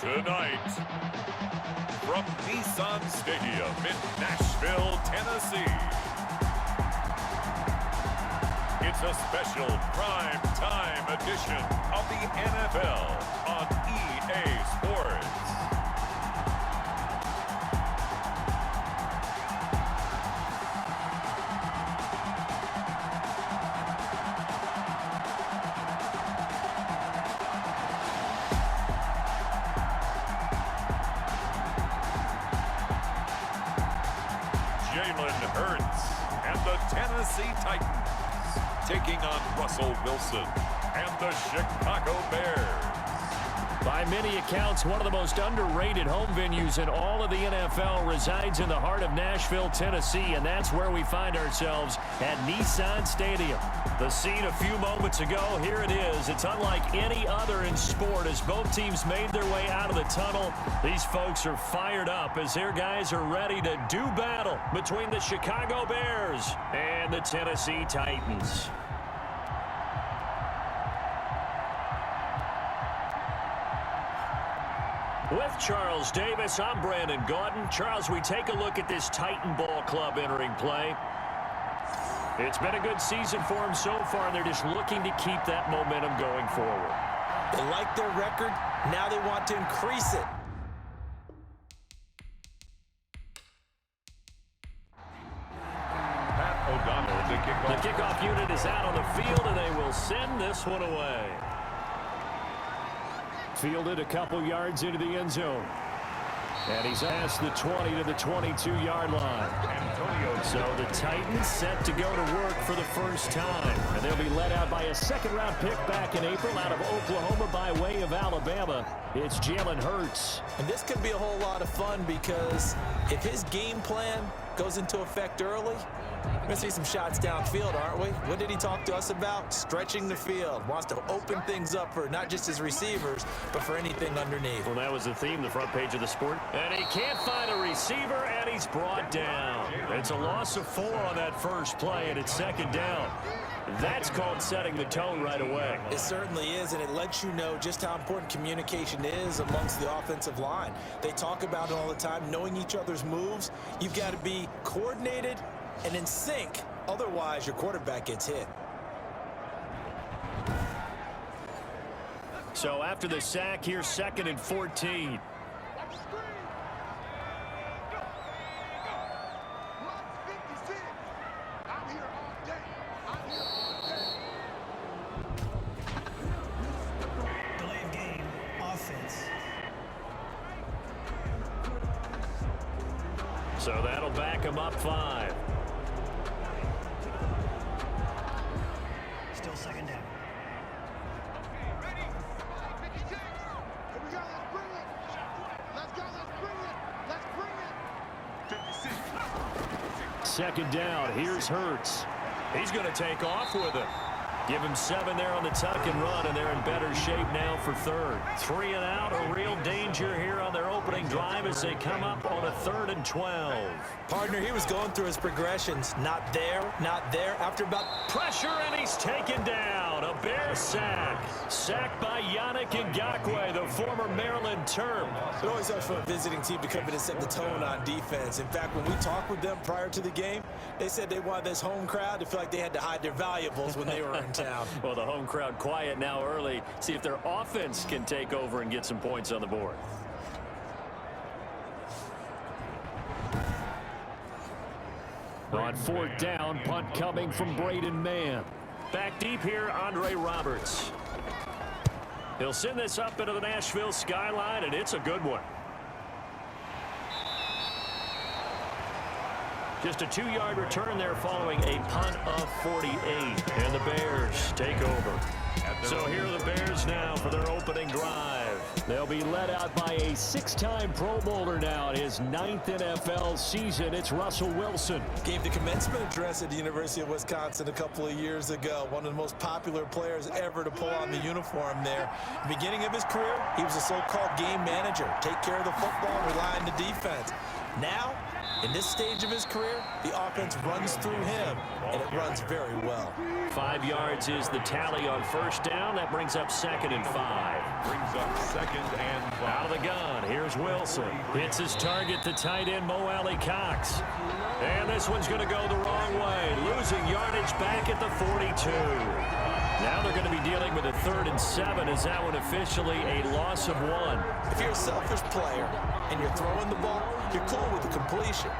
Tonight, from Nissan Stadium in Nashville, Tennessee, it's a special prime time edition of the NFL on EA Sports. Jalen Hurts and the Tennessee Titans taking on Russell Wilson and the Chicago Bears. By many accounts, one of the most underrated home venues in all of the NFL resides in the heart of Nashville, Tennessee, and that's where we find ourselves at Nissan Stadium. The scene a few moments ago, here it is. It's unlike any other in sport as both teams made their way out of the tunnel. These folks are fired up as their guys are ready to do battle between the Chicago Bears and the Tennessee Titans. With Charles Davis, I'm Brandon Gaudin. Charles, we take a look at this Titan Ball Club entering play. It's been a good season for them so far, and they're just looking to keep that momentum going forward. They like their record. Now they want to increase it. Pat O'Donnell, the kickoff. The kickoff unit is out on the field, and they will send this one away. Fielded a couple yards into the end zone. And he's past the 20 to the 22-yard line. So the Titans set to go to work for the first time. And they'll be led out by a second-round pick back in April out of Oklahoma by way of Alabama. It's Jalen Hurts. And this could be a whole lot of fun because if his game plan goes into effect early, we're going to see some shots downfield, aren't we? What did he talk to us about? Stretching the field. Wants to open things up for not just his receivers, but for anything underneath. Well, that was the theme, the front page of the sport. And he can't find a receiver, and he's brought down. It's a loss of 4 on that first play, and it's second down. That's called setting the tone right away. It certainly is, and it lets you know just how important communication is amongst the offensive line. They talk about it all the time, knowing each other's moves. You've got to be coordinated and in sync. Otherwise, your quarterback gets hit. So after the sack, here's 2nd and 14. Delayed game, offense. So that'll back him up 5. Still second down. Second down, here's Hurts. He's going to take off with it. Give him 7 there on the tuck and run, and they're in better shape now for 3rd. 3 and out, a real danger here on their opening drive as they come up on a 3rd and 12. Partner, he was going through his progressions. Not there, not there. After about pressure, and he's taken down. A Bear sack. Sacked by Yannick Ngakoue, the former Maryland Terp. It always helps for a visiting team to come in and set the tone on defense. In fact, when we talked with them prior to the game, they said they wanted this home crowd to feel like they had to hide their valuables when they were in town. Well, the home crowd quiet now early. See if their offense can take over and get some points on the board. On 4th down, punt coming from Braden Mann. Back deep here, Andre Roberts. He'll send this up into the Nashville skyline, and it's a good one. Just a 2-yard return there following a punt of 48. And the Bears take over. So here are the Bears now for their opening drive. They'll be led out by a 6-time Pro Bowler now in his 9th NFL season. It's Russell Wilson. Gave the commencement address at the University of Wisconsin a couple of years ago. One of the most popular players ever to pull on the uniform there. Beginning of his career, he was a so-called game manager. Take care of the football, rely on the defense. Now, in this stage of his career, the offense runs through him, and it runs very well. 5 yards is the tally on first down. That brings up 2nd and 5. Brings up 2nd and 5. Out of the gun, here's Wilson. Hits his target, the tight end, Mo Alley Cox. And this one's going to go the wrong way. Losing yardage back at the 42. Now they're going to be dealing with a 3rd and 7 as that one officially a loss of 1. If you're a selfish player and you're throwing the ball, you're cool with the completion.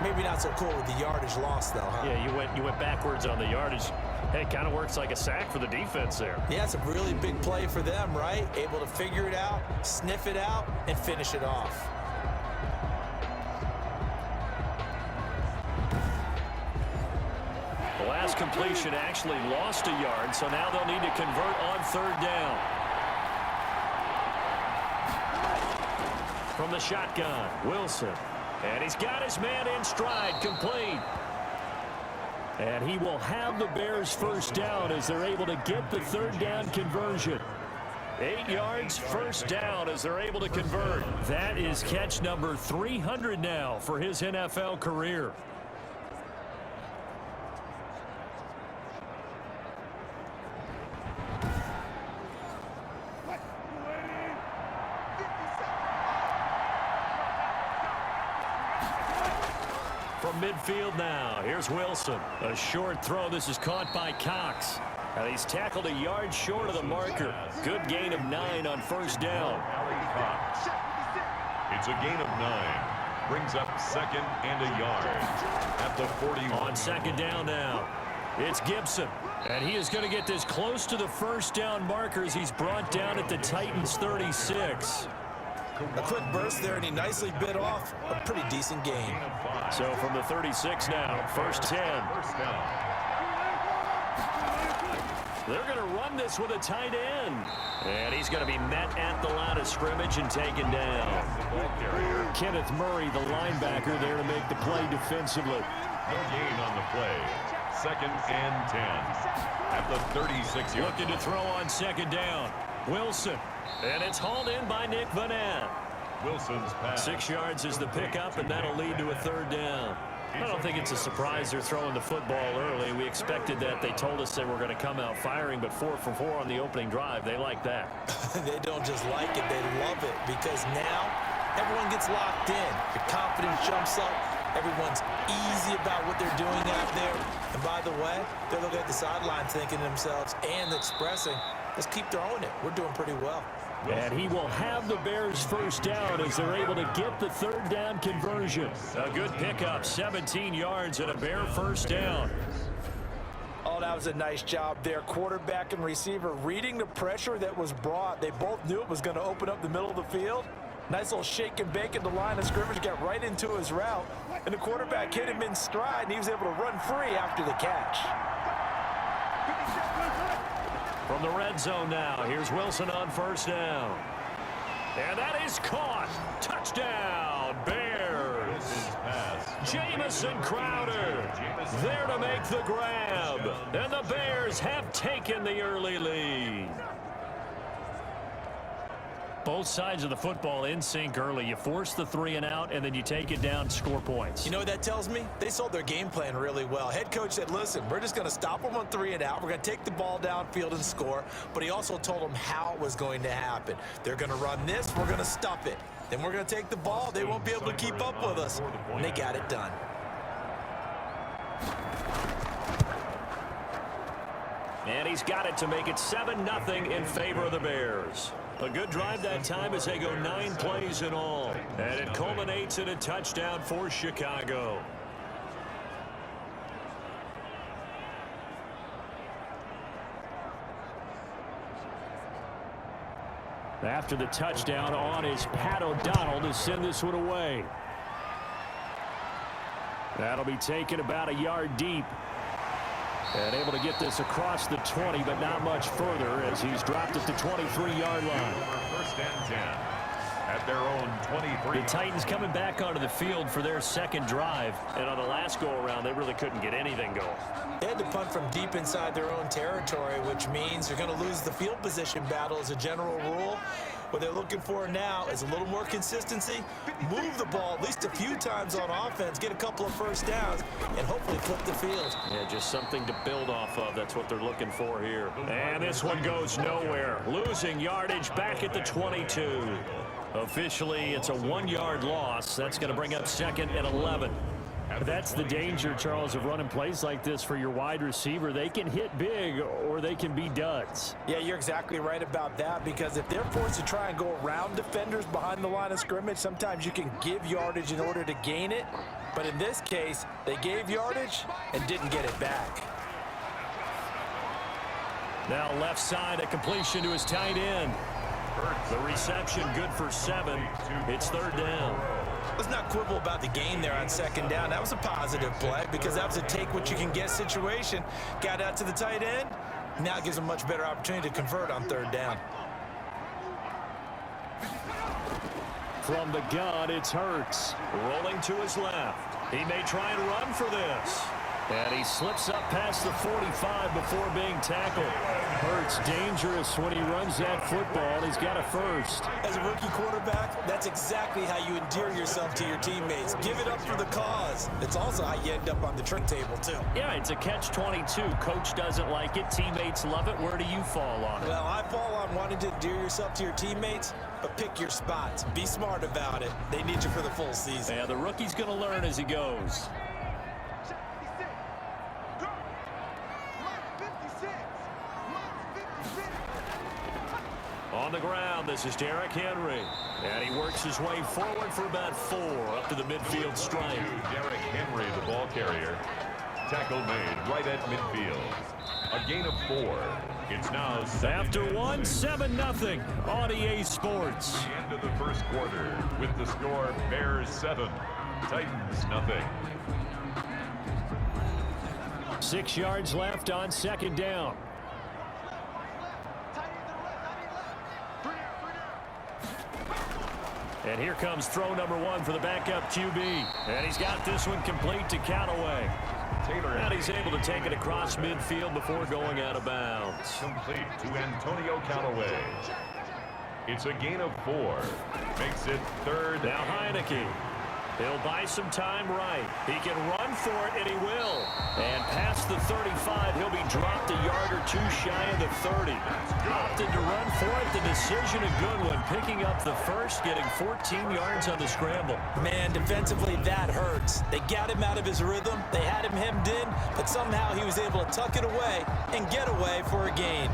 Maybe not so cool with the yardage loss, though, huh? Yeah, you went backwards on the yardage. Hey, it kind of works like a sack for the defense there. Yeah, it's a really big play for them, right? Able to figure it out, sniff it out, and finish it off. The last completion actually lost a yard, so now they'll need to convert on 3rd down. From the shotgun, Wilson. And he's got his man in stride, complete. And he will have the Bears first down as they're able to get the 3rd down conversion. 8 yards, first down as they're able to convert. That is catch number 300 now for his NFL career. From midfield now, here's Wilson. A short throw. This is caught by Cox. And he's tackled a yard short of the marker. Good gain of 9 on first down. It's a gain of 9. Brings up 2nd and a yard at the 41. On 2nd down now, it's Gibson. And he is going to get this close to the first down marker as he's brought down at the Titans 36. A quick burst there, and he nicely bit off a pretty decent gain. So from the 36 now, first 10. They're going to run this with a tight end. And he's going to be met at the line of scrimmage and taken down. Kenneth Murray, the linebacker, there to make the play defensively. No gain on the play. 2nd and 10 at the 36 yard. Looking to throw on 2nd down. Wilson. And it's hauled in by Nick Vanette. Wilson's pass. 6 yards is the pickup, and that'll lead to a 3rd down. I don't think it's a surprise they're throwing the football early. We expected that. They told us they were going to come out firing, but 4 for 4 on the opening drive. They like that. They don't just like it, they love it, because now everyone gets locked in. Your confidence jumps up. Everyone's easy about what they're doing out there. And by the way, they're looking at the sideline thinking to themselves and expressing, let's keep throwing it. We're doing pretty well. And he will have the Bears first down as they're able to get the 3rd down conversion. A good pickup, 17 yards and a Bear first down. Oh, that was a nice job there. Quarterback and receiver reading the pressure that was brought. They both knew it was going to open up the middle of the field. Nice little shake and bake at the line of scrimmage, got right into his route. And the quarterback hit him in stride, and he was able to run free after the catch. From the red zone now, here's Wilson on first down. And that is caught. Touchdown, Bears. Jamison Crowder there to make the grab. And the Bears have taken the early lead. Both sides of the football in sync early. You force the 3 and out, and then you take it down, score points. You know what that tells me? They sold their game plan really well. Head coach said, listen, we're just going to stop them on 3 and out. We're going to take the ball downfield and score. But he also told them how it was going to happen. They're going to run this. We're going to stuff it. Then we're going to take the ball. They won't be able to keep up with us. And they got it done. And he's got it to make it 7-0 in favor of the Bears. A good drive that time as they go 9 plays in all. And it culminates in a touchdown for Chicago. After the touchdown, on is Pat O'Donnell to send this one away. That'll be taken about a yard deep. And able to get this across the 20, but not much further as he's dropped at the 23-yard line. First and 10 at their own 23. The Titans coming back onto the field for their second drive. And on the last go-around, they really couldn't get anything going. They had to punt from deep inside their own territory, which means they're going to lose the field position battle as a general rule. What they're looking for now is a little more consistency, move the ball at least a few times on offense, get a couple of first downs, and hopefully flip the field. Yeah, just something to build off of. That's what they're looking for here. And this one goes nowhere. Losing yardage back at the 22. Officially, it's a 1-yard loss. That's going to bring up 2nd and 11. That's the danger, Charles, of running plays like this for your wide receiver. They can hit big or they can be duds. Yeah, you're exactly right about that, because if they're forced to try and go around defenders behind the line of scrimmage, sometimes you can give yardage in order to gain it. But in this case, they gave yardage and didn't get it back. Now left side, a completion to his tight end. The reception good for 7. It's 3rd down. Let's not quibble about the gain there on 2nd down. That was a positive play because that was a take-what-you-can-get situation. Got out to the tight end. Now gives a much better opportunity to convert on 3rd down. From the gun, it's Hurts. Rolling to his left. He may try and run for this. And he slips up past the 45 before being tackled. Hurts dangerous when he runs that football. He's got a first. As a rookie quarterback, that's exactly how you endear yourself to your teammates. Give it up for the cause. It's also how you end up on the trick table, too. Yeah, it's a catch-22. Coach doesn't like it. Teammates love it. Where do you fall on it? Well, I fall on wanting to endear yourself to your teammates, but pick your spots. Be smart about it. They need you for the full season. Yeah, the rookie's going to learn as he goes. On the ground, this is Derrick Henry. And he works his way forward for about 4 up to the midfield stripe. Derrick Henry, the ball carrier. Tackle made right at midfield. A gain of 4. It's now after 1, 7-0 on EA Sports. The end of the first quarter with the score Bears 7, Titans nothing. 6 yards left on 2nd down. And here comes throw number 1 for the backup QB. And he's got this one complete to Callaway. Taylor. And he's able to take it across midfield before going out of bounds. Complete to Antonio Callaway. It's a gain of 4. Makes it 3rd. Now Heineke. He'll buy some time right. He can run for it, and he will. And past the 35, he'll be dropped a yard or 2 shy of the 30. Opted to run for it. The decision a good one. Picking up the first, getting 14 yards on the scramble. Man, defensively, that hurts. They got him out of his rhythm. They had him hemmed in, but somehow he was able to tuck it away and get away for a gain.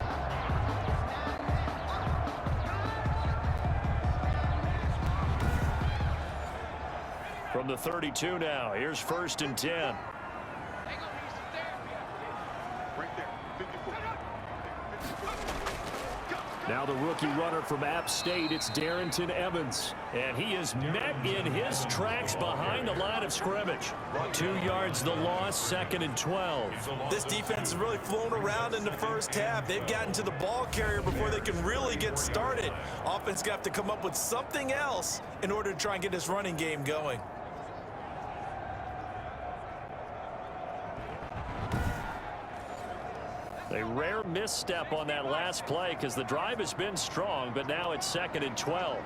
From the 32 now, here's 1st and 10. Now the rookie runner from App State, it's Darrington Evans. And he is met in his tracks behind the line of scrimmage. 2 yards the loss, 2nd and 12. This defense has really flown around in the first half. They've gotten to the ball carrier before they can really get started. Offense got to come up with something else in order to try and get this running game going. A rare misstep on that last play because the drive has been strong, but now it's 2nd and 12.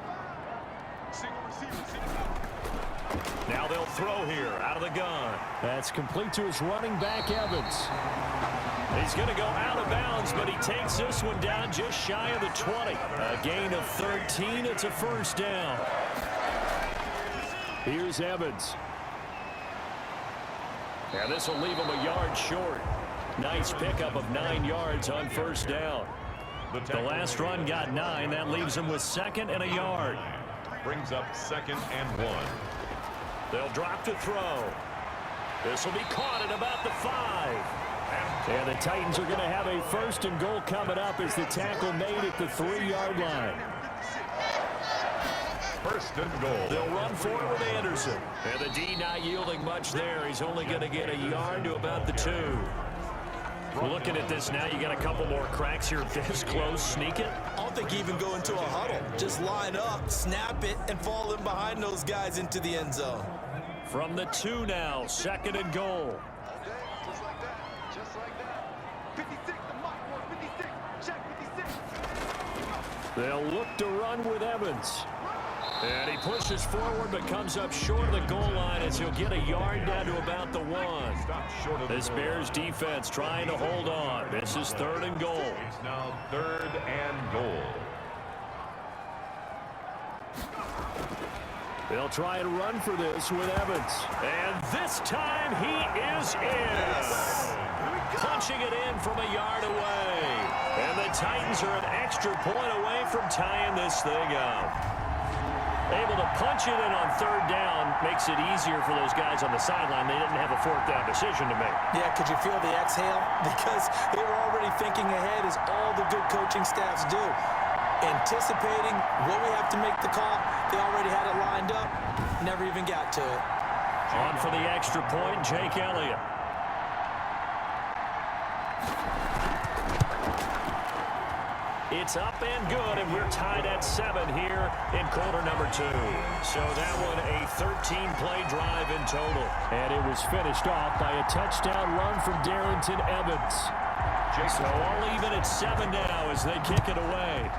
Now they'll throw here out of the gun. That's complete to his running back, Evans. He's going to go out of bounds, but he takes this one down just shy of the 20. A gain of 13. It's a 1st down. Here's Evans. And this will leave him a yard short. Nice pickup of 9 yards on 1st down. The last run got 9. That leaves him with 2nd and a yard. Brings up 2nd and 1. They'll drop to throw. This will be caught at about the 5. And the Titans are going to have a 1st and goal coming up as the tackle made at the 3-yard line. 1st and goal. They'll run for it with Anderson. And the D not yielding much there. He's only going to get a yard to about the 2. Looking at this now, you got a couple more cracks here this close. Sneak it. I don't think even go into a huddle. Just line up, snap it, and fall in behind those guys into the end zone. From the 2 now, 2nd and goal. Just like that. Just like that. 56, the mark, 56. Check 56. They'll look to run with Evans. And he pushes forward but comes up short of the goal line as he'll get a yard down to about the 1. This Bears defense trying to hold on. This is 3rd and goal. It's now 3rd and goal. They'll try and run for this with Evans. And this time he is in. Punching it in from a yard away. And the Titans are an extra point away from tying this thing up. Able to punch it in on 3rd down makes it easier for those guys on the sideline. They didn't have a 4th down decision to make. Yeah, could you feel the exhale? Because they were already thinking ahead, as all the good coaching staffs do. Anticipating, will we have to make the call? They already had it lined up. Never even got to it. On for the extra point, Jake Elliott. It's up and good, and we're tied at 7 here in quarter number 2. So that one a 13-play drive in total. And it was finished off by a touchdown run from Darrington Evans. So all even at 7 now as they kick it away.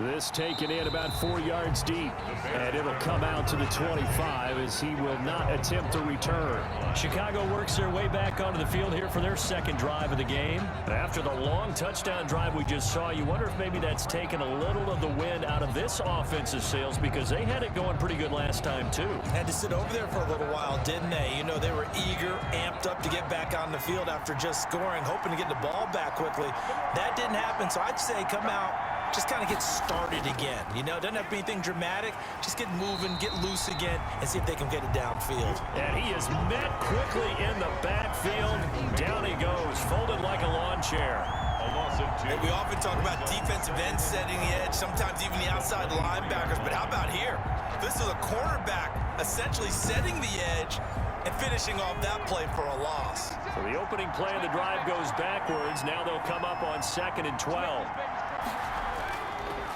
This taken in about 4 yards deep, and it'll come out to the 25 as he will not attempt to return. Chicago works their way back onto the field here for their 2nd drive of the game. After the long touchdown drive we just saw, you wonder if maybe that's taken a little of the wind out of this offensive sails, because they had it going pretty good last time too. Had to sit over there for a little while, didn't they? You know, they were eager, amped up to get back on the field after just scoring, hoping to get the ball back quickly. That didn't happen, so I'd say come out, just kind of get started again. You know, it doesn't have to be anything dramatic. Just get moving, get loose again, and see if they can get it downfield. And he is met quickly in the backfield. Down he goes, folded like a lawn chair. A loss of 2. We often talk about defensive ends setting the edge, sometimes even the outside linebackers, but how about here? This is a cornerback essentially setting the edge and finishing off that play for a loss. So the opening play of the drive goes backwards. Now they'll come up on 2nd and 12.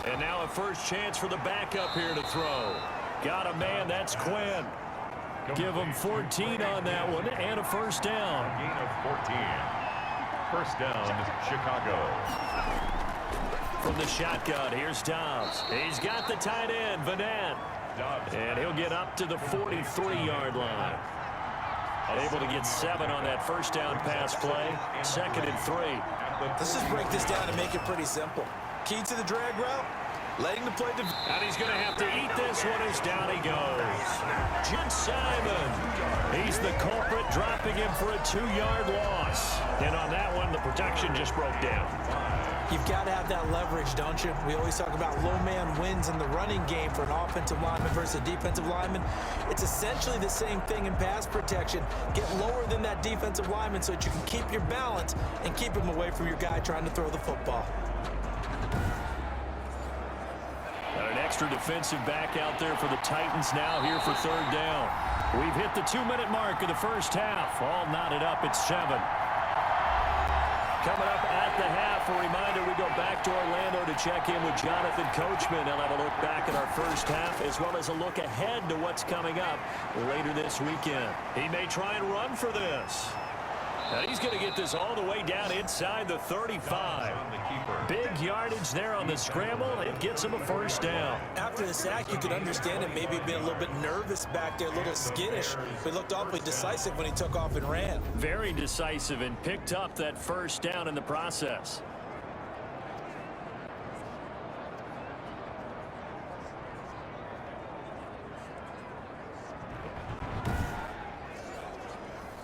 And now a first chance for the backup here to throw. Got a man, that's Quinn. Give him 14 on that one and a first down. Gain of 14. First down, Chicago. From the shotgun, here's Dobbs. He's got the tight end, Vanette. And he'll get up to the 43-yard line. Able to get 7 on that first down pass play. 2nd and 3. Let's just break this down and make it pretty simple. Key to the drag route, letting the play develop. And he's going to have to eat this one as down he goes. Jim Simon. He's the culprit, dropping him for a 2-yard loss. And on that one, the protection just broke down. You've got to have that leverage, don't you? We always talk about low man wins in the running game for an offensive lineman versus a defensive lineman. It's essentially the same thing in pass protection. Get lower than that defensive lineman so that you can keep your balance and keep him away from your guy trying to throw the football. Got an extra defensive back out there for the Titans now here for 3rd down. We've hit the 2-minute mark of the first half. All knotted up at 7. Coming up at the half, a reminder, we go back to Orlando to check in with Jonathan Coachman. He'll have a look back at our first half as well as a look ahead to what's coming up later this weekend. He may try and run for this. Now he's going to get this all the way down inside the 35. Big yardage there on the scramble. It gets him a first down. After the sack, you could understand him maybe being a little bit nervous back there, a little skittish. But he looked awfully decisive when he took off and ran. Very decisive and picked up that first down in the process.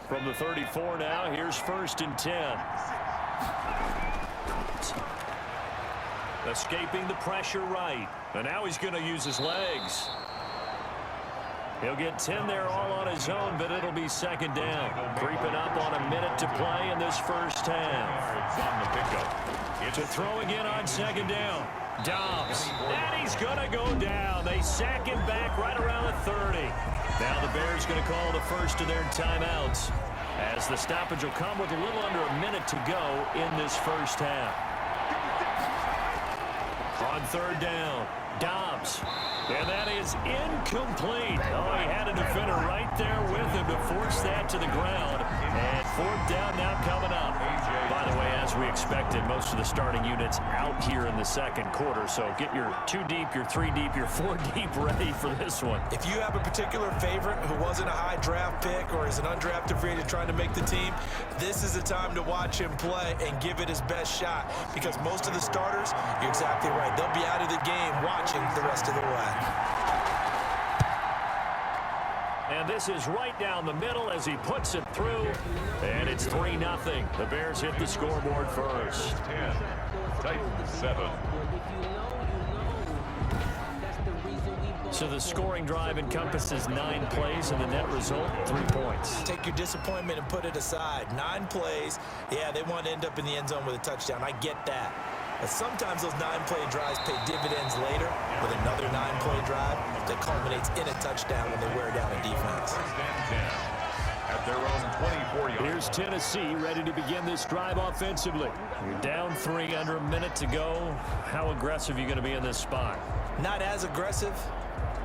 From the 34 now, here's 1st and 10. Escaping the pressure right. And now he's going to use his legs. He'll get 10 there all on his own, but it'll be 2nd down. Creeping up on a minute to play in this first half. On the pickup. To throw again on 2nd down. Dobbs. And he's going to go down. They sack him back right around the 30. Now the Bears going to call the first of their timeouts, as the stoppage will come with a little under a minute to go in this first half. On 3rd down, Dobbs. And that is incomplete. Oh, he had a defender right there with him to force that to the ground. And 4th down now coming up. By the way, as as we expected, most of the starting units out here in the second quarter. So get your 2 deep, your 3 deep, your 4 deep ready for this one. If you have a particular favorite who wasn't a high draft pick or is an undrafted free agent trying to make the team, this is the time to watch him play and give it his best shot, because most of the starters, you're exactly right, they'll be out of the game watching the rest of the way. And this is right down the middle as he puts it through, and it's 3-0. The Bears hit the scoreboard first. 10, Titans 7. So the scoring drive encompasses 9 plays, and the net result, 3 points. Take your disappointment and put it aside. 9 plays. Yeah, they want to end up in the end zone with a touchdown. I get that. But sometimes those 9-play drives pay dividends later with another 9-play drive that culminates in a touchdown when they wear down a defense. First and 10 at their own 24-yard. Here's Tennessee ready to begin this drive offensively. You're down 3, under a minute to go. How aggressive are you going to be in this spot? Not as aggressive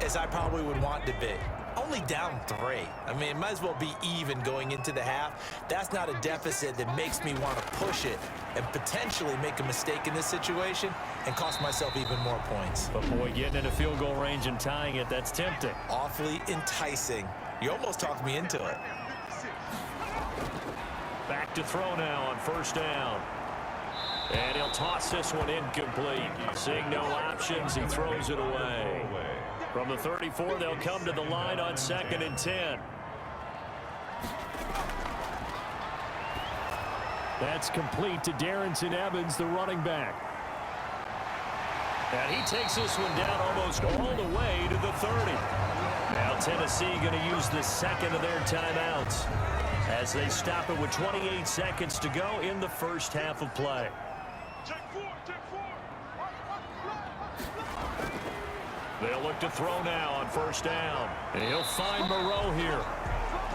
as I probably would want to be. Only down 3. I mean, it might as well be even going into the half. That's not a deficit that makes me want to push it and potentially make a mistake in this situation and cost myself even more points. But boy, getting into field goal range and tying it, that's tempting. Awfully enticing. You almost talked me into it. Back to throw now on first down. And he'll toss this one incomplete. Seeing no options, he throws it away. From the 34, they'll come to the line on 2nd and 10. That's complete to Darrington Evans, the running back. And he takes this one down almost all the way to the 30. Now Tennessee going to use the second of their timeouts as they stop it with 28 seconds to go in the first half of play. They'll look to throw now on first down. And he'll find Moreau here.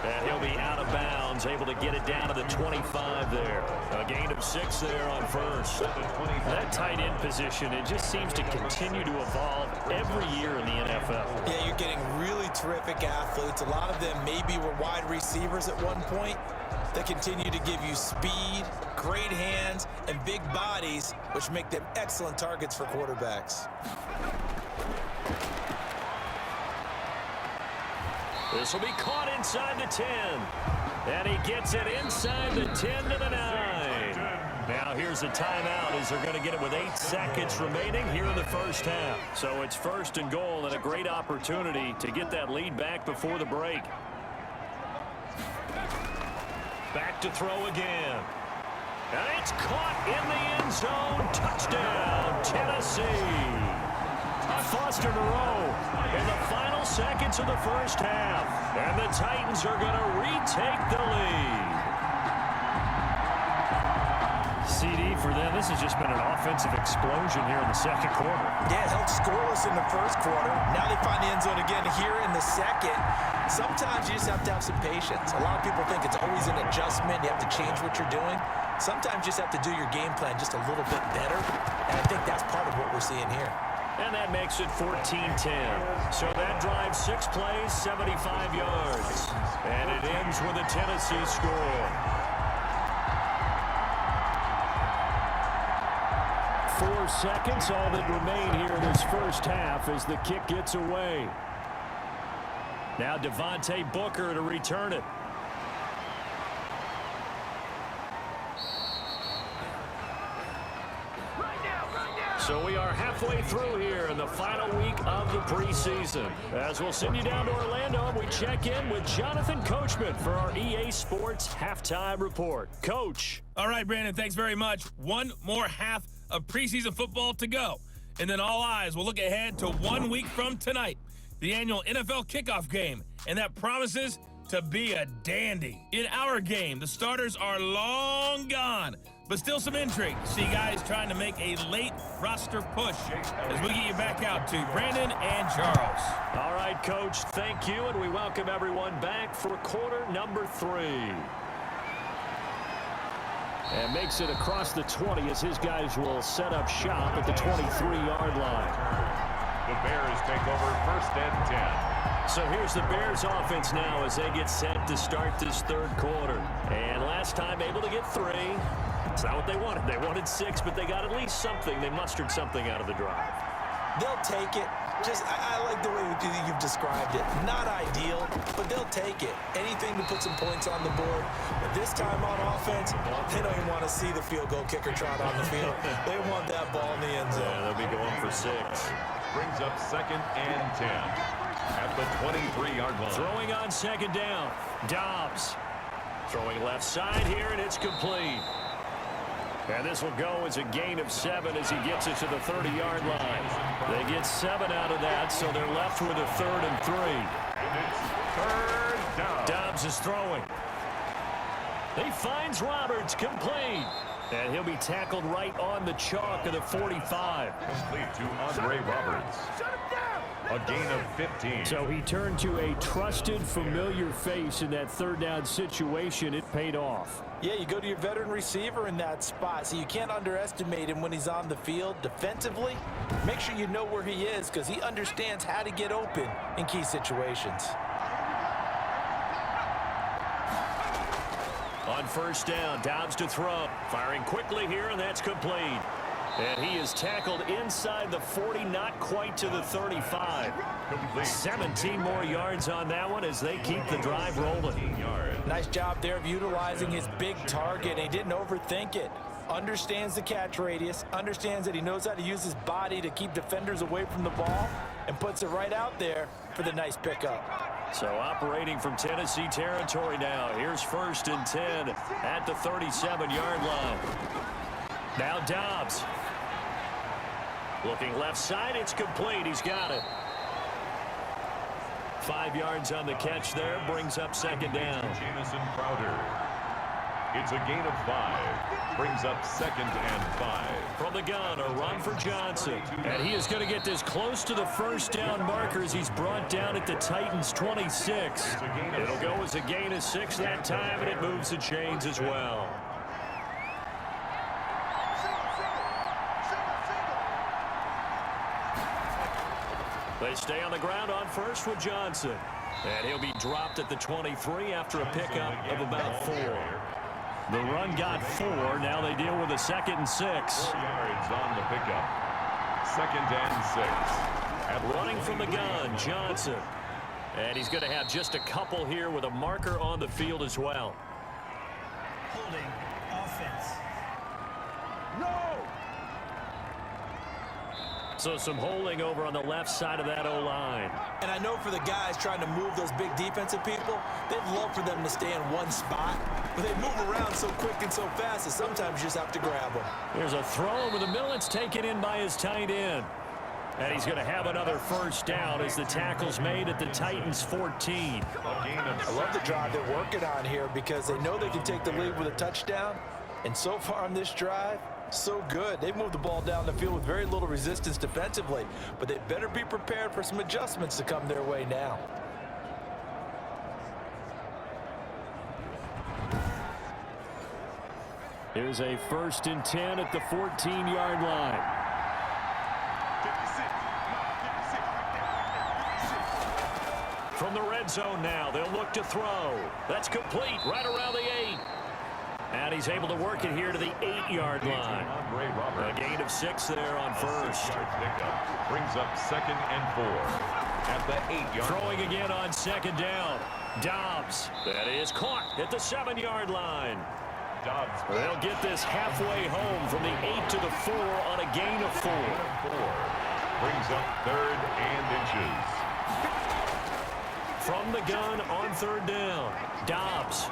And he'll be out of bounds, able to get it down to the 25 there. A gain of 6 there on first. That tight end position, it just seems to continue to evolve every year in the NFL. Yeah, you're getting really terrific athletes. A lot of them maybe were wide receivers at one point. They continue to give you speed, great hands, and big bodies, which make them excellent targets for quarterbacks. This will be caught inside the 10. And he gets it inside the 10 to the 9. Now here's a timeout as they're going to get it with 8 seconds remaining here in the first half. So it's 1st and goal and a great opportunity to get that lead back before the break. Back to throw again. And it's caught in the end zone. Touchdown, Tennessee. Foster Moreau in the final seconds of the first half. And the Titans are going to retake the lead. CD for them, this has just been an offensive explosion here in the second quarter. Yeah, held scoreless in the first quarter. Now they find the end zone again here in the second. Sometimes you just have to have some patience. A lot of people think it's always an adjustment. You have to change what you're doing. Sometimes you just have to do your game plan just a little bit better. And I think that's part of what we're seeing here. And that makes it 14-10. So that drives 6 plays, 75 yards. And it ends with a Tennessee score. 4 seconds, all that remain here in this first half as the kick gets away. Now Devontae Booker to return it. So we are halfway through here in the final week of the preseason. As we'll send you down to Orlando, and we check in with Jonathan Coachman for our EA Sports Halftime Report. Coach. All right, Brandon, thanks very much. One more half of preseason football to go. And then all eyes will look ahead to 1 week from tonight, the annual NFL kickoff game. And that promises to be a dandy. In our game, the starters are long gone, but still some intrigue. See guys trying to make a late roster push as we get you back out to Brandon and Charles. All right, Coach, thank you, and we welcome everyone back for quarter number 3. And makes it across the 20 as his guys will set up shop at the 23-yard line. The Bears take over 1st and 10. So here's the Bears offense now as they get set to start this third quarter. And last time able to get 3. It's not what they wanted. They wanted 6, but they got at least something. They mustered something out of the drive. They'll take it. I like the way you've described it. Not ideal, but they'll take it. Anything to put some points on the board. But this time on offense, they don't even want to see the field goal kicker trot on the field. They want that ball in the end zone. Yeah, they'll be going for 6. Brings up 2nd and 10 at the 23-yard line. Throwing on 2nd down. Dobbs throwing left side here, and it's complete. And this will go as a gain of 7 as he gets it to the 30-yard line. They get 7 out of that, so they're left with a 3rd and 3. And it's 3rd down. Dobbs is throwing. He finds Roberts, complete. And he'll be tackled right on the chalk of the 45. Complete to Andre Roberts. A gain of 15. So he turned to a trusted, familiar face in that 3rd down situation. It paid off. Yeah, you go to your veteran receiver in that spot, so you can't underestimate him when he's on the field defensively. Make sure you know where he is because he understands how to get open in key situations. On 1st down, Dobbs to throw. Firing quickly here, and that's complete. And he is tackled inside the 40, not quite to the 35. Complete. 17 more yards on that one as they keep the drive rolling. Nice job there of utilizing his big target. He didn't overthink it. Understands the catch radius, understands that he knows how to use his body to keep defenders away from the ball, and puts it right out there for the nice pickup. So operating from Tennessee territory now. Here's 1st and 10 at the 37-yard line. Now Dobbs. Looking left side, it's complete. He's got it. 5 yards on the catch there, brings up 2nd down. Jamison Crowder. It's a gain of 5. Brings up 2nd and 5. From the gun, a run for Johnson. And he is going to get this close to the 1st down marker as he's brought down at the Titans' 26. It'll go as a gain of 6 that time, and it moves the chains as well. They stay on the ground on 1st with Johnson. And he'll be dropped at the 23 after a pickup of about 4. The run got 4. Now they deal with a 2nd and 6. 4 yards on the pickup. 2nd and 6. Running from the gun, Johnson. And he's going to have just a couple here with a marker on the field as well. Holding offense. So some holding over on the left side of that O-line. And I know for the guys trying to move those big defensive people, they'd love for them to stay in one spot, but they move around so quick and so fast that sometimes you just have to grab them. There's a throw over the middle. It's taken in by his tight end. And he's going to have another 1st down as the tackle's made at the Titans' 14. I love the drive they're working on here because they know they can take the lead with a touchdown. And so far on this drive, so good. They moved the ball down the field with very little resistance defensively, but they better be prepared for some adjustments to come their way now. Here's a 1st and 10 at the 14-yard line. From the red zone now, they'll look to throw. That's complete right around the 8. And he's able to work it here to the 8-yard line. A gain of 6 there on 1st. Brings up 2nd and 4 at the 8-yard. Throwing again on 2nd down. Dobbs. That is caught at the 7-yard line. Dobbs. They'll get this halfway home from the 8 to the 4 on a gain of 4. Brings up 3rd and inches. From the gun on 3rd down. Dobbs.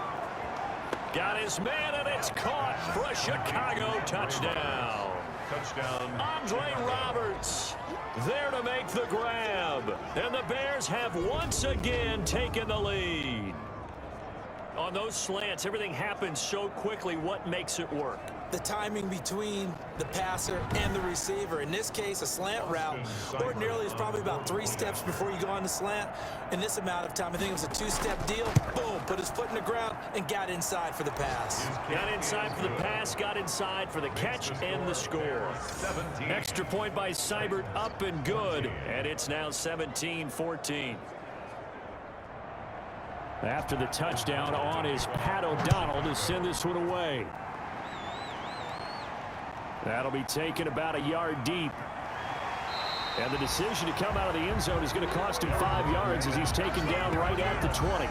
Got his man, and it's caught for a Chicago touchdown. Touchdown. Andre Roberts there to make the grab. And the Bears have once again taken the lead. On those slants, everything happens so quickly. What makes it work? The timing between the passer and the receiver. In this case, a slant route ordinarily is probably about 3 steps before you go on the slant. In this amount of time, I think it was a 2-step deal. Boom, put his foot in the ground and got inside for the pass. Got inside for the pass, got inside for the catch and the score. Extra point by Seibert, up and good, and it's now 17-14. After the touchdown on is Pat O'Donnell to send this one away. That'll be taken about a yard deep. And the decision to come out of the end zone is going to cost him 5 yards as he's taken down right at the 20.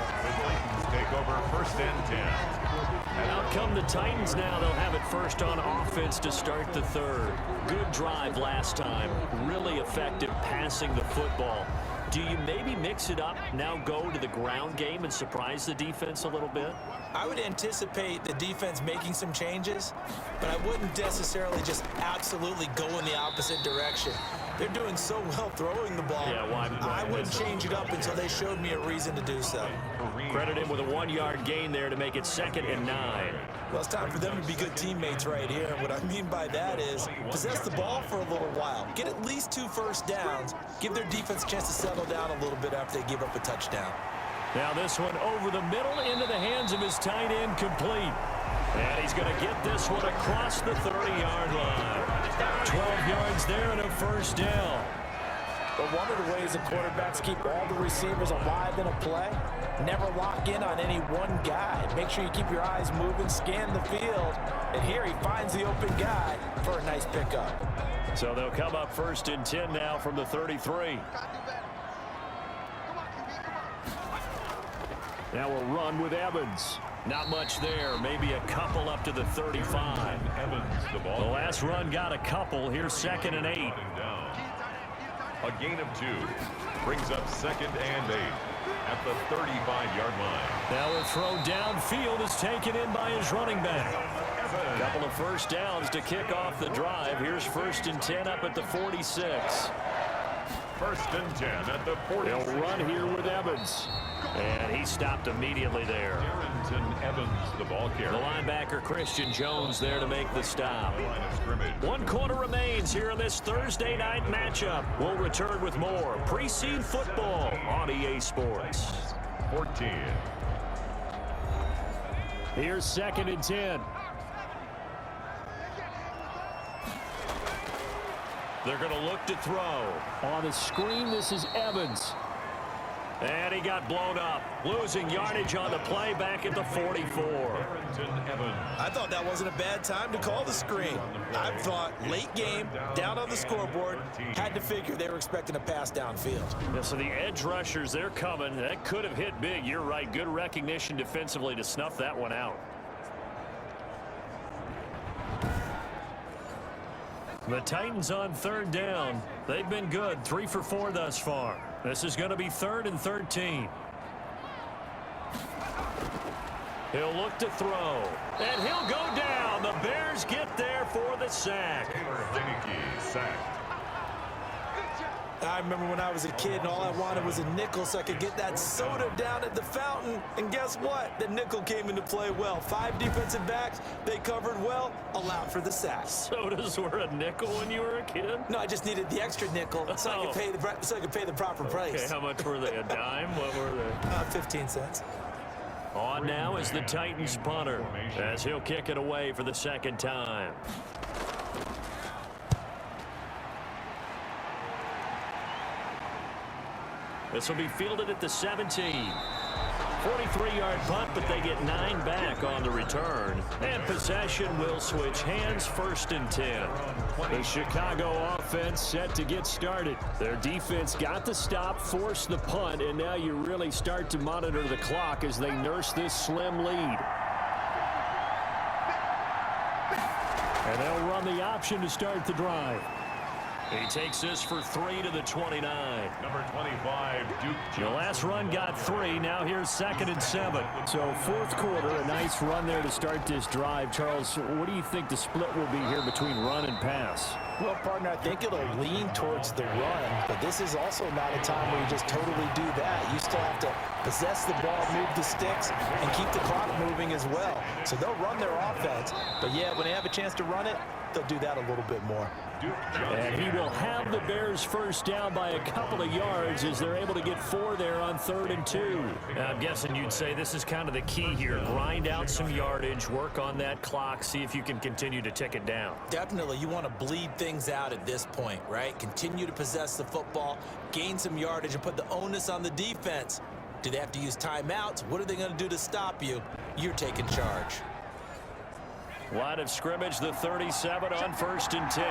Take over 1st and 10. And out come the Titans now. They'll have it first on offense to start the third. Good drive last time. Really effective passing the football. Do you maybe mix it up, now go to the ground game and surprise the defense a little bit? I would anticipate the defense making some changes, but I wouldn't necessarily just absolutely go in the opposite direction. They're doing so well throwing the ball. Yeah, I wouldn't change it up until they showed me a reason to do so. Credit him with a 1-yard gain there to make it 2nd and 9. Well, it's time for them to be good teammates right here. And what I mean by that is possess the ball for a little while. Get at least 2 first downs. Give their defense a chance to settle down a little bit after they give up a touchdown. Now this one over the middle into the hands of his tight end, complete. And he's going to get this one across the 30-yard line. 12 yards there and a first down. But one of the ways the quarterbacks keep all the receivers alive in a play, never lock in on any one guy. Make sure you keep your eyes moving, scan the field. And here he finds the open guy for a nice pickup. So they'll come up 1st and 10 now from the 33. Now a run with Evans. Not much there. Maybe a couple up to the 35. Evans, the ball. The last run got a couple. Here's 2nd and 8. A gain of 2 brings up 2nd and 8 at the 35-yard line. Now a throw downfield is taken in by his running back. A couple of first downs to kick off the drive. Here's 1st and 10 up at the 46. 1st and 10 at the 46. They'll run here with Evans. And he stopped immediately there. Arrington Evans, the ball carrier. The linebacker Christian Jones there to make the stop. 1 quarter remains here in this Thursday night matchup. We'll return with more preseason football on EA Sports. 14. Here's 2nd and 10. They're going to look to throw. On the screen, this is Evans. And he got blown up, losing yardage on the play back at the 44. I thought that wasn't a bad time to call the screen. I thought late game, down on the scoreboard, had to figure they were expecting a pass downfield. Yeah, so the edge rushers, they're coming. That could have hit big. You're right. Good recognition defensively to snuff that one out. The Titans on 3rd down. They've been good. 3 for 4 thus far. This is going to be 3rd and 13. He'll look to throw. And he'll go down. The Bears get there for the sack. Sacked. I remember when I was a kid and all I wanted was a nickel so I could get that soda down at the fountain. And guess what? The nickel came into play well. 5 defensive backs, they covered well, allowed for the sack. Sodas were a nickel when you were a kid? No, I just needed the extra nickel so I could pay the proper price. Okay, how much were they? A dime? What were they? 15 cents. On now is the Titans punter as he'll kick it away for the 2nd time. This will be fielded at the 17. 43-yard punt, but they get 9 back on the return. And possession will switch hands, 1st and 10. The Chicago offense set to get started. Their defense got the stop, forced the punt, and now you really start to monitor the clock as they nurse this slim lead. And they'll run the option to start the drive. He takes this for 3 to the 29. Number 25, Duke Johnson. The last run got 3. Now here's 2nd and 7. So 4th quarter, a nice run there to start this drive. Charles, what do you think the split will be here between run and pass? Well, partner, I think it'll lean towards the run, but this is also not a time where you just totally do that. You still have to possess the ball, move the sticks, and keep the clock moving as well. So they'll run their offense, but yeah, when they have a chance to run it, they'll do that a little bit more. And he will have the Bears first down by a couple of yards as they're able to get 4 there on 3rd and 2. I'm guessing you'd say this is kind of the key here. Grind out some yardage, work on that clock, see if you can continue to tick it down. Definitely, you want to bleed things out at this point, right? Continue to possess the football, gain some yardage, and put the onus on the defense. Do they have to use timeouts? What are they going to do to stop you? You're taking charge. Line of scrimmage, the 37 on 1st and 10.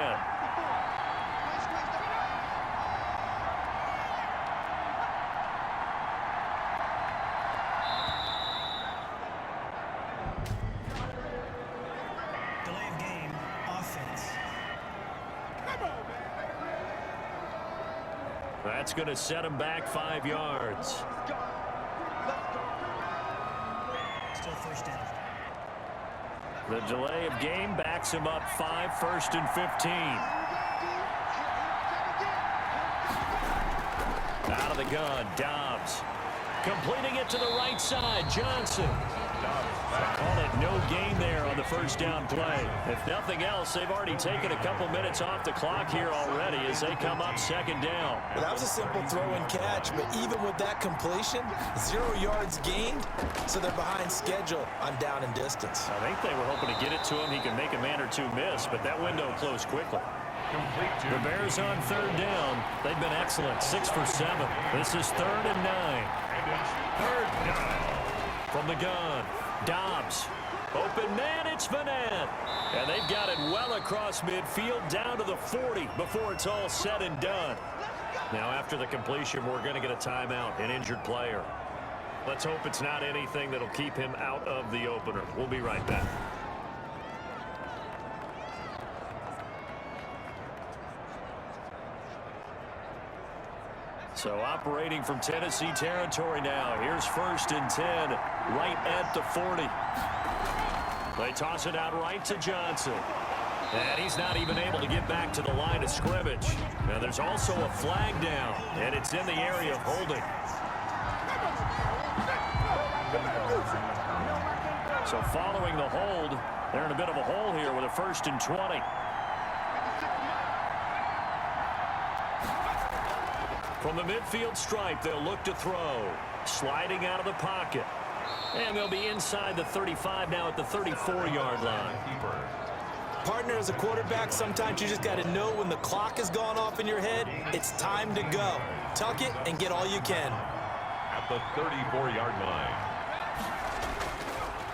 Delay of game, offense. That's going to set him back 5 yards. Still first down. The delay of game backs him up 5, 1st and 15. Out of the gun, Dobbs. Completing it to the right side, Johnson. Call it no gain there on the first down play. If nothing else, they've already taken a couple minutes off the clock here already as they come up 2nd down. Well, that was a simple throw and catch, but even with that completion, 0 yards gained, so they're behind schedule on down and distance. I think they were hoping to get it to him. He could make a man or two miss, but that window closed quickly. The Bears on 3rd down. They've been excellent, 6 for 7. This is 3rd and 9. 3rd down. From the gun, Dobbs. Open man, it's Vanette. And they've got it well across midfield down to the 40 before it's all said and done. Now, after the completion, we're going to get a timeout, an injured player. Let's hope it's not anything that'll keep him out of the opener. We'll be right back. So operating from Tennessee territory now. Here's 1st and 10, right at the 40. They toss it out right to Johnson. And he's not even able to get back to the line of scrimmage. Now there's also a flag down, and it's in the area of holding. So following the hold, they're in a bit of a hole here with a 1st and 20. From the midfield stripe, they'll look to throw. Sliding out of the pocket. And they'll be inside the 35 now at the 34-yard line. Partner, as a quarterback, sometimes you just got to know when the clock has gone off in your head, it's time to go. Tuck it and get all you can. At the 34-yard line.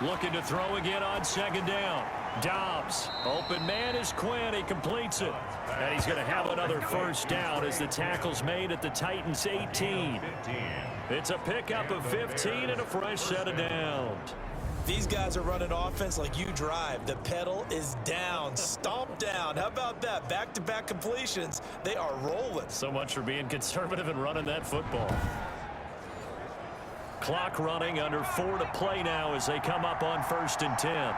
Looking to throw again on 2nd down. Dobbs. Open man is Quinn. He completes it. And he's going to have another 1st down as the tackle's made at the Titans' 18. It's a pickup of 15 and a fresh set of downs. These guys are running offense like you drive. The pedal is down, stomp down. How about that? Back-to-back completions. They are rolling. So much for being conservative and running that football. Clock running, under 4 to play now as they come up on 1st and 10.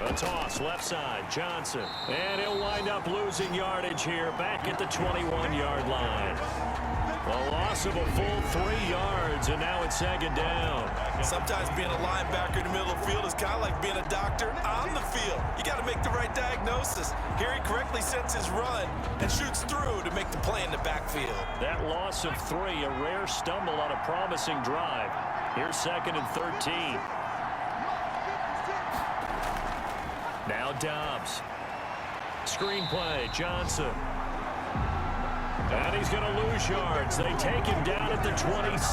A toss, left side, Johnson. And he'll wind up losing yardage here back at the 21-yard line. A loss of a full 3 yards, and now it's 2nd down. Sometimes being a linebacker in the middle of the field is kind of like being a doctor on the field. You got to make the right diagnosis. Here he correctly sets his run and shoots through to make the play in the backfield. That loss of 3, a rare stumble on a promising drive. Here's 2nd and 13. Now Dobbs. Screenplay, Johnson. And he's going to lose yards. They take him down at the 26.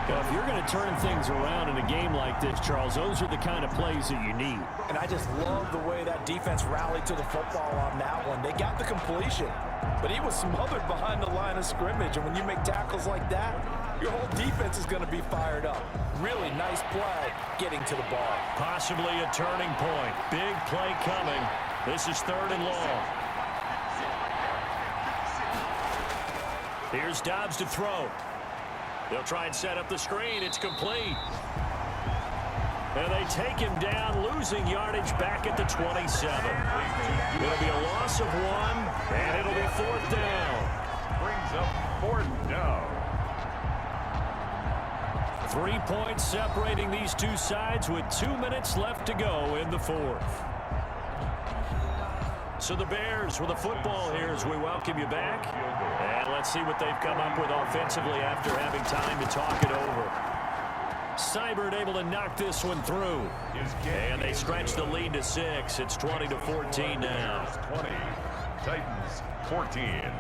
Well, if you're going to turn things around in a game like this, Charles, those are the kind of plays that you need. And I just love the way that defense rallied to the football on that one. They got the completion, but he was smothered behind the line of scrimmage. And when you make tackles like that, your whole defense is going to be fired up. Really nice play getting to the ball. Possibly a turning point. Big play coming. This is 3rd and long. Here's Dobbs to throw. They'll try and set up the screen. It's complete. And they take him down, losing yardage back at the 27. It'll be a loss of 1, and it'll be 4th down. Brings up 4th down. 3 points separating these two sides with 2 minutes left to go in the 4th. So the Bears with a football here as we welcome you back. And let's see what they've come up with offensively after having time to talk it over. Seibert able to knock this one through. And they stretch the lead to 6. It's 20-14 now. 20, Titans 14.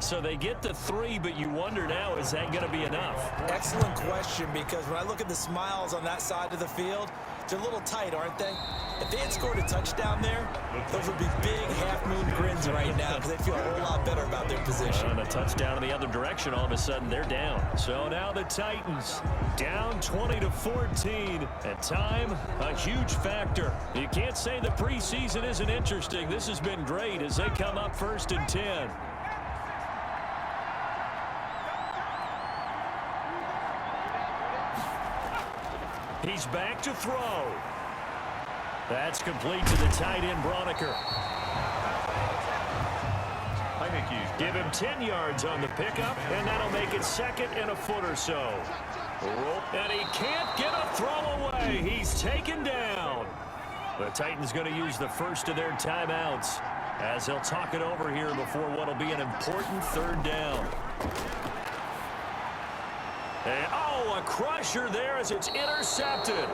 so they get the 3, but you wonder now, is that going to be enough? Excellent question, because when I look at the smiles on that side of the field, they're a little tight, aren't they? If they had scored a touchdown there, those would be big half-moon grins right now because they feel a whole lot better about their position. And a touchdown in the other direction, all of a sudden they're down. So now the Titans down 20-14, and time a huge factor. You can't say the preseason isn't interesting. This has been great as they come up 1st and 10. He's back to throw. That's complete to the tight end, Broniker. Give him 10 yards on the pickup, and that'll make it 2nd and a foot or so. And he can't get a throw away. He's taken down. The Titans going to use the first of their timeouts as they'll talk it over here before what will be an important 3rd down. And, a crusher there as it's intercepted.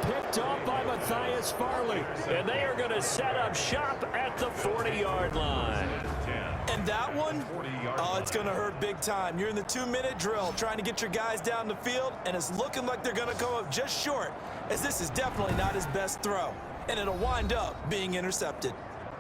Picked off by Matthias Farley. And they are going to set up shop at the 40-yard line. And that one, it's going to hurt big time. You're in the 2-minute drill trying to get your guys down the field, and it's looking like they're going to come up just short, as this is definitely not his best throw. And it'll wind up being intercepted.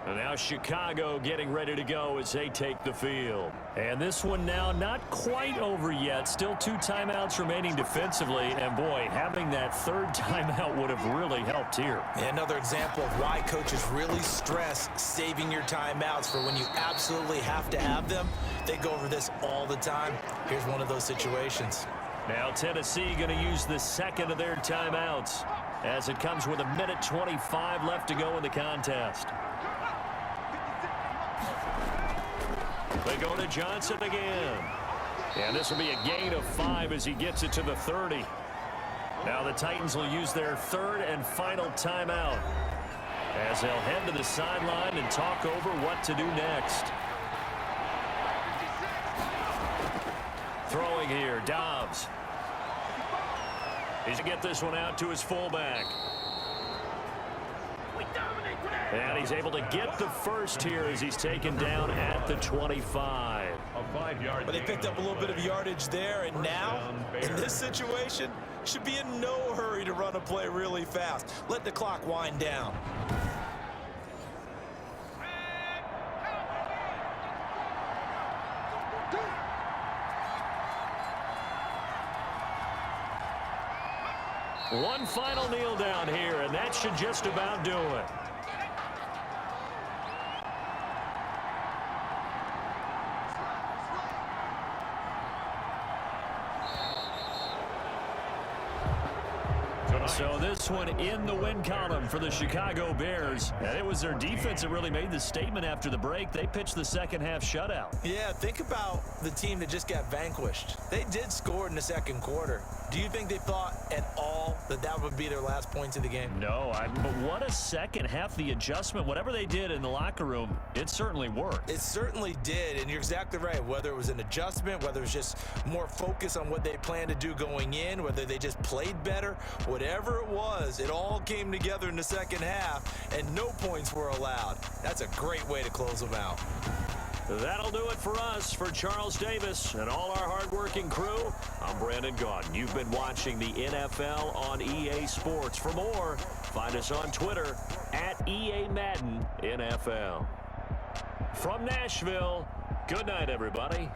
And now Chicago getting ready to go as they take the field. And this one now not quite over yet. Still 2 timeouts remaining defensively. And, boy, having that 3rd timeout would have really helped here. Yeah, another example of why coaches really stress saving your timeouts for when you absolutely have to have them. They go over this all the time. Here's one of those situations. Now Tennessee going to use the 2nd of their timeouts as it comes with 1:25 left to go in the contest. They go to Johnson again. And this will be a gain of 5 as he gets it to the 30. Now the Titans will use their 3rd and final timeout as they'll head to the sideline and talk over what to do next. Throwing here, Dobbs. He's going to get this one out to his fullback. And he's able to get the first here as he's taken down at the 25. But they picked up a little bit of yardage there, and now, in this situation, should be in no hurry to run a play really fast. Let the clock wind down. One final kneel down here, and that should just about do it. So this one in the win column for the Chicago Bears. And it was their defense that really made the statement after the break. They pitched the 2nd half shutout. Yeah, think about the team that just got vanquished. They did score in the 2nd quarter. Do you think they thought at all that that would be their last points of the game? No, but what a 2nd half. The adjustment, whatever they did in the locker room, it certainly worked. It certainly did, and you're exactly right. Whether it was an adjustment, whether it was just more focus on what they planned to do going in, whether they just played better, whatever it was, it all came together in the 2nd half, and no points were allowed. That's a great way to close them out. That'll do it for us. For Charles Davis and all our hardworking crew, I'm Brandon Gaudin. You've been watching the NFL on EA Sports. For more, find us on Twitter at EA Madden NFL. From Nashville, good night, everybody.